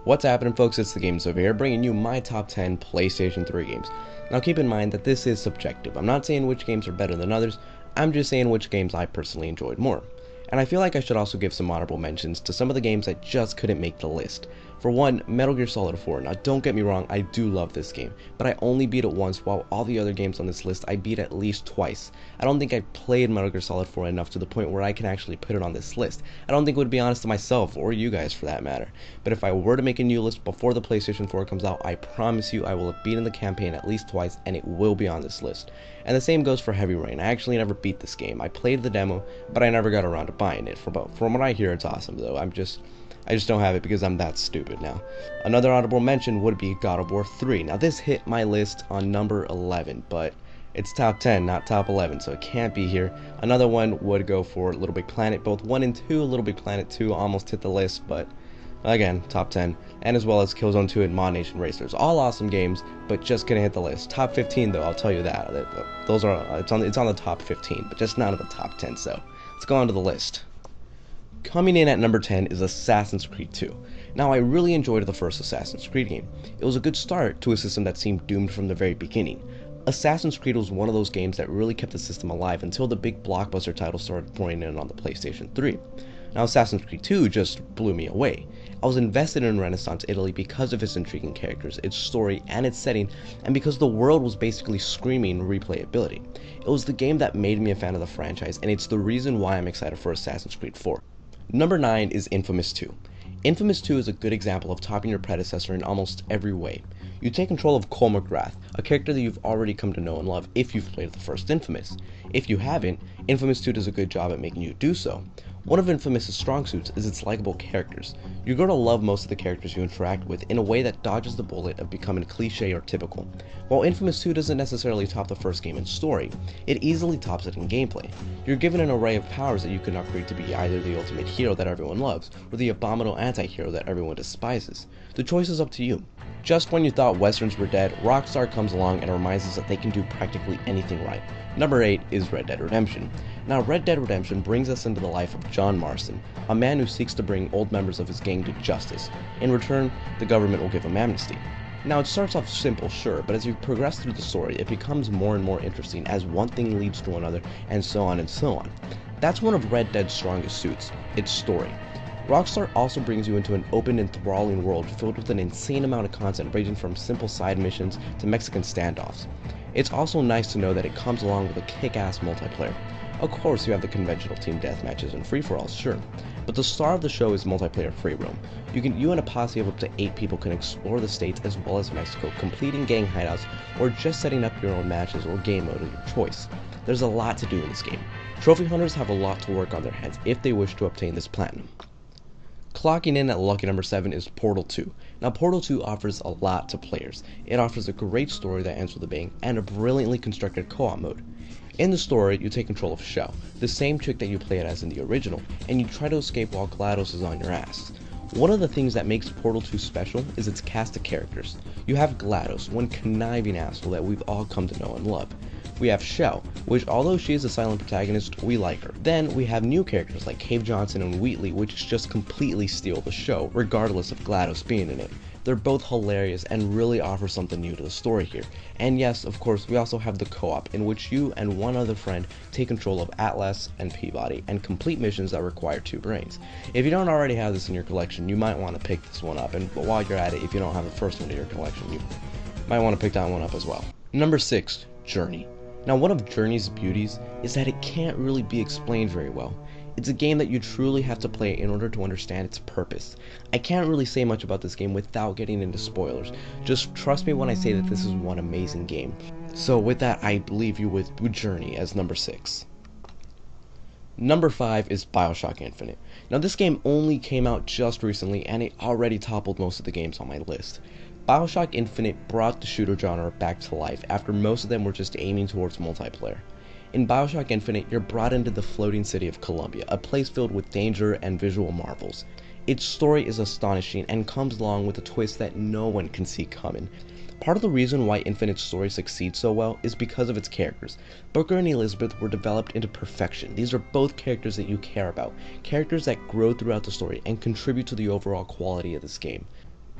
What's happening, folks? It's the Games over here, bringing you my top 10 PlayStation 3 games. Now keep in mind that this is subjective. I'm not saying which games are better than others, I'm just saying which games I personally enjoyed more. And I feel like I should also give some honorable mentions to some of the games that just couldn't make the list. For one, Metal Gear Solid 4. Now don't get me wrong, I do love this game, but I only beat it once, while all the other games on this list I beat at least twice. I don't think I played Metal Gear Solid 4 enough to the point where I can actually put it on this list. I don't think it would be honest to myself, or you guys for that matter. But if I were to make a new list before the PlayStation 4 comes out, I promise you I will have beaten the campaign at least twice, and it will be on this list. And the same goes for Heavy Rain. I actually never beat this game. I played the demo, but I never got around to buying it. From what I hear, it's awesome though. I just don't have it because I'm that stupid now. Another honorable mention would be God of War 3. Now this hit my list on number 11, but it's top 10, not top 11, so it can't be here. Another one would go for Little Big Planet. Both 1 and 2, Little Big Planet 2 almost hit the list, but again, top 10. And as well as Killzone 2 and Mod Nation Racers. All awesome games, but just couldn't hit the list. Top 15 though, I'll tell you that. Those are, it's on the top 15, but just not in the top 10, so let's go on to the list. Coming in at number 10 is Assassin's Creed 2. Now I really enjoyed the first Assassin's Creed game. It was a good start to a system that seemed doomed from the very beginning. Assassin's Creed was one of those games that really kept the system alive until the big blockbuster titles started pouring in on the PlayStation 3. Now Assassin's Creed 2 just blew me away. I was invested in Renaissance Italy because of its intriguing characters, its story, and its setting, and because the world was basically screaming replayability. It was the game that made me a fan of the franchise, and it's the reason why I'm excited for Assassin's Creed 4. Number 9 is Infamous 2. Infamous 2 is a good example of topping your predecessor in almost every way. You take control of Cole McGrath, a character that you've already come to know and love if you've played the first Infamous. If you haven't, Infamous 2 does a good job at making you do so. One of Infamous' strong suits is its likable characters. You're going to love most of the characters you interact with in a way that dodges the bullet of becoming cliche or typical. While Infamous 2 doesn't necessarily top the first game in story, it easily tops it in gameplay. You're given an array of powers that you can upgrade to be either the ultimate hero that everyone loves, or the abominable anti-hero that everyone despises. The choice is up to you. Just when you thought westerns were dead, Rockstar comes along and reminds us that they can do practically anything right. Number 8 is Red Dead Redemption. Now Red Dead Redemption brings us into the life of John Marston, a man who seeks to bring old members of his gang to justice. In return, the government will give him amnesty. Now it starts off simple, sure, but as you progress through the story, it becomes more and more interesting as one thing leads to another, and so on and so on. That's one of Red Dead's strongest suits, its story. Rockstar also brings you into an open, enthralling world filled with an insane amount of content ranging from simple side missions to Mexican standoffs. It's also nice to know that it comes along with a kick-ass multiplayer. Of course you have the conventional team deathmatches and free-for-alls, sure, but the star of the show is multiplayer free roam. You and a posse of up to 8 people can explore the states as well as Mexico, completing gang hideouts or just setting up your own matches or game mode of your choice. There's a lot to do in this game. Trophy hunters have a lot to work on their hands if they wish to obtain this platinum. Clocking in at lucky number 7 is Portal 2. Now Portal 2 offers a lot to players. It offers a great story that ends with a bang and a brilliantly constructed co-op mode. In the story, you take control of Shell, the same chick that you played as in the original, and you try to escape while GLaDOS is on your ass. One of the things that makes Portal 2 special is its cast of characters. You have GLaDOS, one conniving asshole that we've all come to know and love. We have Shell, which although she is a silent protagonist, we like her. Then we have new characters like Cave Johnson and Wheatley, which just completely steal the show, regardless of GLaDOS being in it. They're both hilarious and really offer something new to the story here. And yes, of course, we also have the co-op, in which you and one other friend take control of Atlas and Peabody and complete missions that require 2 brains. If you don't already have this in your collection, you might want to pick this one up, and while you're at it, if you don't have the first one in your collection, you might want to pick that one up as well. Number 6, Journey. Now one of Journey's beauties is that it can't really be explained very well. It's a game that you truly have to play in order to understand its purpose. I can't really say much about this game without getting into spoilers. Just trust me when I say that this is one amazing game. So with that, I leave you with Journey as number 6. Number 5 is Bioshock Infinite. Now this game only came out just recently and it already toppled most of the games on my list. Bioshock Infinite brought the shooter genre back to life after most of them were just aiming towards multiplayer. In Bioshock Infinite, you're brought into the floating city of Columbia, a place filled with danger and visual marvels. Its story is astonishing and comes along with a twist that no one can see coming. Part of the reason why Infinite's story succeeds so well is because of its characters. Booker and Elizabeth were developed into perfection. These are both characters that you care about, characters that grow throughout the story and contribute to the overall quality of this game.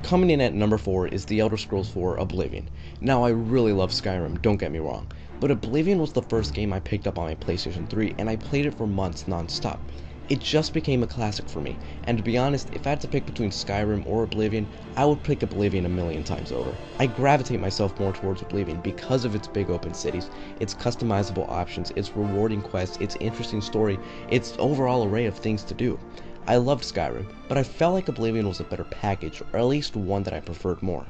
Coming in at number 4 is The Elder Scrolls 4 Oblivion. Now I really love Skyrim, don't get me wrong, but Oblivion was the first game I picked up on my PlayStation 3 and I played it for months non-stop. It just became a classic for me, and to be honest, if I had to pick between Skyrim or Oblivion, I would pick Oblivion a million times over. I gravitate myself more towards Oblivion because of its big open cities, its customizable options, its rewarding quests, its interesting story, its overall array of things to do. I loved Skyrim, but I felt like Oblivion was a better package, or at least one that I preferred more.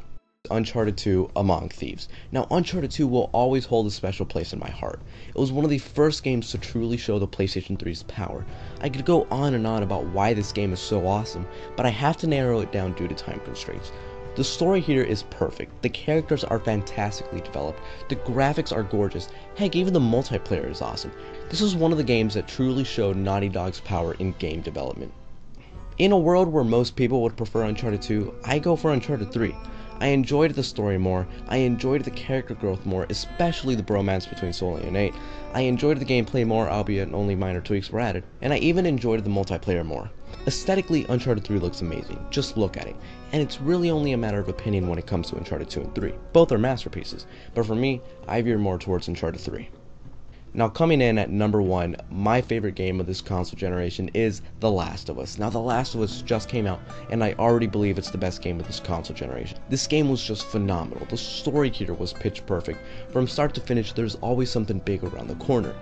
Uncharted 2 Among Thieves. Now Uncharted 2 will always hold a special place in my heart. It was one of the first games to truly show the PlayStation 3's power. I could go on and on about why this game is so awesome, but I have to narrow it down due to time constraints. The story here is perfect, the characters are fantastically developed, the graphics are gorgeous, heck even the multiplayer is awesome. This is one of the games that truly showed Naughty Dog's power in game development. In a world where most people would prefer Uncharted 2, I go for Uncharted 3. I enjoyed the story more, I enjoyed the character growth more, especially the bromance between Sully and Nate. I enjoyed the gameplay more, albeit only minor tweaks were added, and I even enjoyed the multiplayer more. Aesthetically, Uncharted 3 looks amazing, just look at it, and it's really only a matter of opinion when it comes to Uncharted 2 and 3. Both are masterpieces, but for me, I veer more towards Uncharted 3. Now coming in at number 1, my favorite game of this console generation is The Last of Us. Now The Last of Us just came out and I already believe it's the best game of this console generation. This game was just phenomenal. The story here was pitch perfect. From start to finish there's always something big around the corner.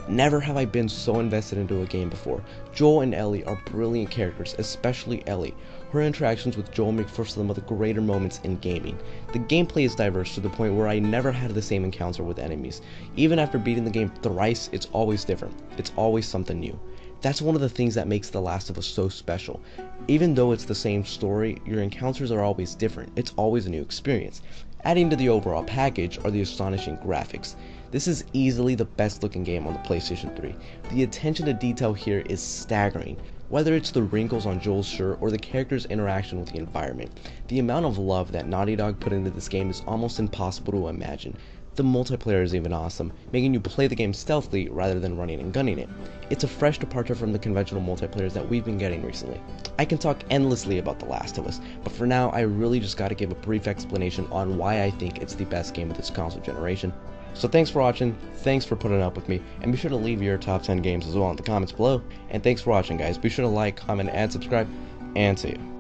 Never have I been so invested into a game before. Joel and Ellie are brilliant characters, especially Ellie. Her interactions with Joel make for some of the greater moments in gaming. The gameplay is diverse to the point where I never had the same encounter with enemies. Even after beating the game thrice, it's always different. It's always something new. That's one of the things that makes The Last of Us so special. Even though it's the same story, your encounters are always different. It's always a new experience. Adding to the overall package are the astonishing graphics. This is easily the best looking game on the PlayStation 3. The attention to detail here is staggering. Whether it's the wrinkles on Joel's shirt or the character's interaction with the environment, the amount of love that Naughty Dog put into this game is almost impossible to imagine. The multiplayer is even awesome, making you play the game stealthily rather than running and gunning it. It's a fresh departure from the conventional multiplayers that we've been getting recently. I can talk endlessly about The Last of Us, but for now I really just gotta give a brief explanation on why I think it's the best game of this console generation. So thanks for watching, thanks for putting up with me, and be sure to leave your top 10 games as well in the comments below. And thanks for watching guys, be sure to like, comment, and subscribe, and see you.